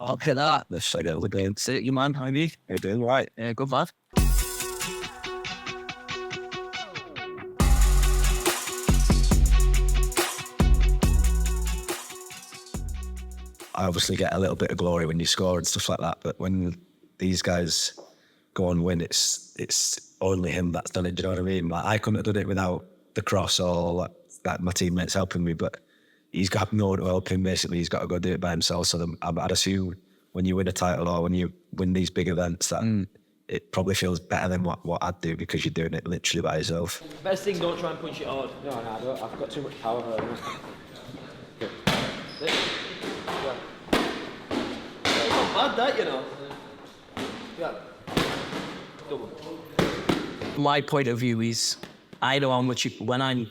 Okay, that. Let's say that we're doing. Sit, you man, how are you? You're doing right. Yeah, good man. I obviously get a little bit of glory when you score and stuff like that, but when these guys go and win, it's only him that's done it. Do you know what I mean? Like, I couldn't have done it without the cross or like my teammates helping me, but he's got no one to help him. Basically, he's got to go do it by himself. So I'd assume when you win a title or when you win these big events, that it probably feels better than what I'd do, because you're doing it literally by yourself. Best thing, don't try and punch it hard. No, I don't. I've got too much power here. It's not bad, that, you know. Yeah. Double. My point of view is, I know how much when I'm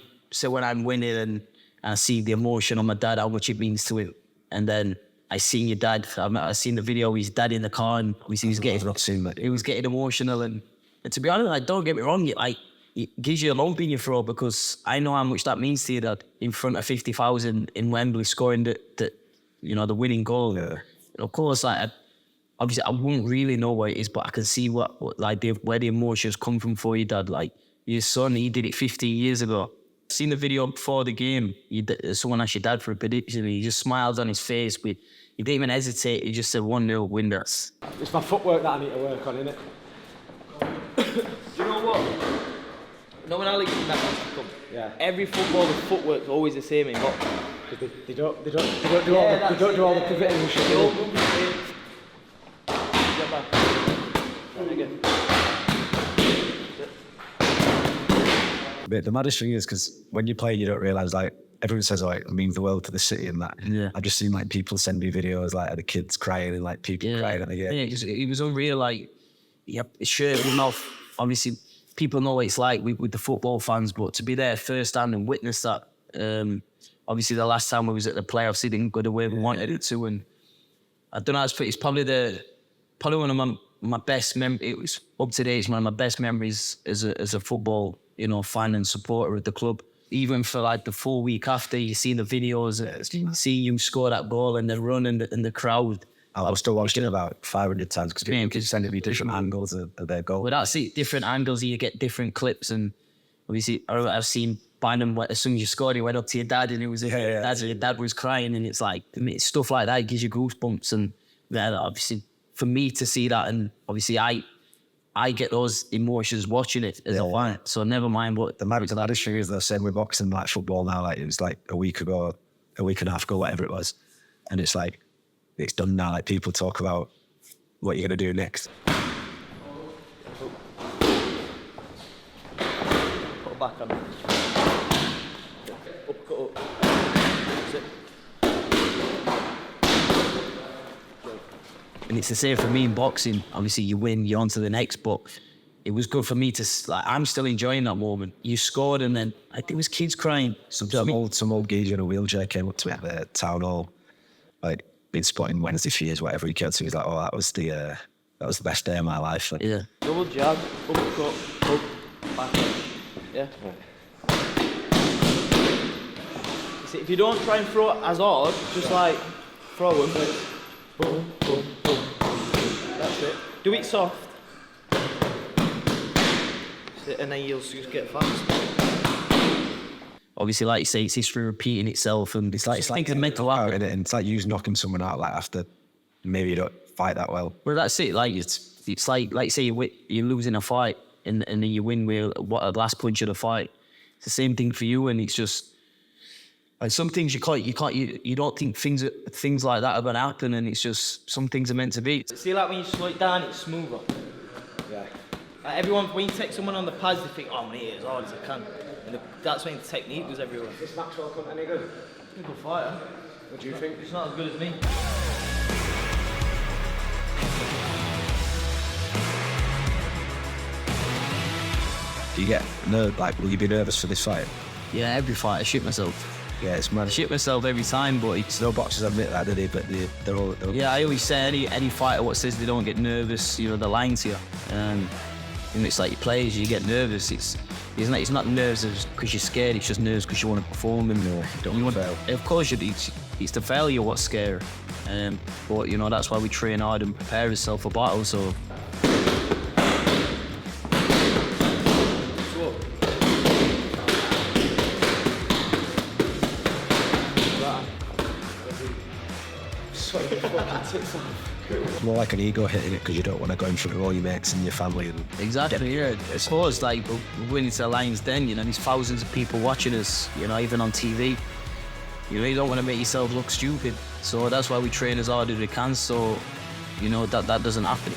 winning and I see the emotion on my dad, how much it means to him, and then I seen your dad. I seen the video of his dad in the car, and obviously he was getting emotional, and to be honest, like, don't get me wrong, it gives you a lump in your throat, because I know how much that means to you, that in front of 50,000 in Wembley scoring the winning goal. Yeah. Of course, like, obviously I wouldn't really know what it is, but I can see where the emotions come from for your dad. Like, your son, he did it 15 years ago. Seen the video before the game. Someone asked your dad for a prediction. He just smiled on his face. He didn't even hesitate. He just said 1-0 Windass. It's my footwork that I need to work on, innit? Do you know what? No, when Alex and that come, Yeah. every footballer's footwork's always the same in box. Because they don't do all the pivoting and shit. They all move the same. Get back. And again. But the maddest thing is, because when you play, you don't realise, like, everyone says, like, it means the world to the city and that. Yeah. I've just seen, like, people send me videos, like, of the kids crying and, like, people crying at the game. Yeah, it was unreal. Like, yep, shirt in your mouth. Obviously, people know what it's like with the football fans, but to be there firsthand and witness that. Obviously, the last time we was at the playoffs, it didn't go the way we wanted it to, and I don't know. It's probably one of my best memories. It was up to date. It's one of my best memories as a football, fan and supporter of the club. Even for like the full week after, you see the videos, see you score that goal and the run and the crowd. I was still watching it about 500 times, because people keep sending me different angles of their goal. But that's it, different angles, you get different clips, and obviously I've seen Bynum, as soon as you scored, he went up to your dad and it was your dad was crying, and it's like, stuff like that gives you goosebumps, and obviously for me to see that, and obviously I get those emotions watching it as a fan, so never mind what The maddest thing is the same with boxing, like football now. Like, it was like a week and a half ago, whatever it was, and it's like, it's done now. Like, people talk about what you're gonna do next. Put back on. Up, cut up. Sit. and it's the same for me in boxing. Obviously, you win, you're on to the next, but it was good for me to, like, I'm still enjoying that moment. You scored, and then I think it was kids crying. Some old geezer in a wheelchair came up to me at the town hall, like, been spotting Wednesday for years, whatever he came to. He's like, "Oh, that was the best day of my life." Like, Yeah. Double jab, uppercut, up, back. Yeah. See, if you don't try and throw it as hard, just like throw them. Boom, boom, boom. That's it. Do it soft. And then you'll just get fast. Obviously, like you say, it's history repeating itself, and it's like a mental out, out. and it's like you just knocking someone out, like, after maybe you don't fight that well. Well, that's it. Like, it's like you say, you're losing a fight, and then you win with the last punch of the fight. It's the same thing for you, and it's just like some things you don't think things like that are gonna happen, and it's just some things are meant to be. See, like when you slow it down, it's smoother. Yeah. Like everyone, when you take someone on the pads, they think, "Oh, I'm gonna hit it as hard as I can," and that's when the technique goes everywhere. Is Maxwell Cunt any good? He's a good fighter. What do you think? He's not as good as me. Do you get will you be nervous for this fight? Yeah, every fight I shit myself. Yeah, it's mad. I shit myself every time, but it's No boxers admit that, do they? But they're all. yeah. I always say any fighter what says they don't get nervous, they're lying to you. And it's like your players, you get nervous. It's not nerves because you're scared. It's just nerves because you want to perform, and you want to fail. Of course, it's the failure what's scary. But you know, that's why we train hard and prepare ourselves for battle. So. It's more like an ego hitting it because you don't want to go in front of all your mates and your family. And Exactly, yeah. I suppose, like, we're winning to the Lions Den, you know, there's thousands of people watching us, you know, even on TV. You really don't want to make yourself look stupid. So that's why we train as hard as we can, so, you know, that doesn't happen.